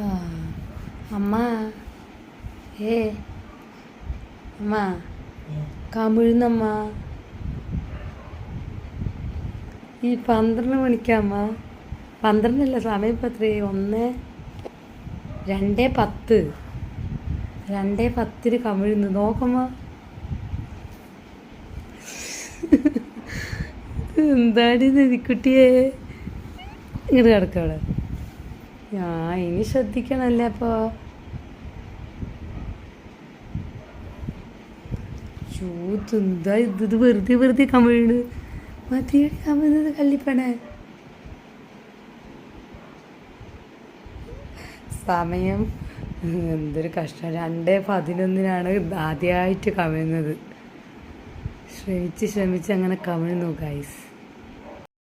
ആ, അമ്മ ഏ അമ്മ കമിഴുന്നമ്മ ഈ 12 മണിക്കമ്മ 12 സമയം ഇപ്പം എത്രയായി 2:10 2:10 കമിഴുന്നു നോക്കമ്മ. എന്താടി നിധിക്കുട്ടിയെ ഇങ്ങോട്ട് കിടക്കവിടെ. ഇനി ശ്രദ്ധിക്കണല്ലേ അപ്പോൾ. എന്താ ഇത് വെറുതെ കമിഴ്ണ്. മതിയടി കമിഴ്ന്നത് കല്ലിപ്പണേ. സമയം എന്തൊരു കഷ്ടം. 2:11 ആദ്യമായിട്ട് കമിഴ്ന്നത്. ശ്രമിച്ച് അങ്ങനെ കമിഴ്ന്നു ഗൈസ്.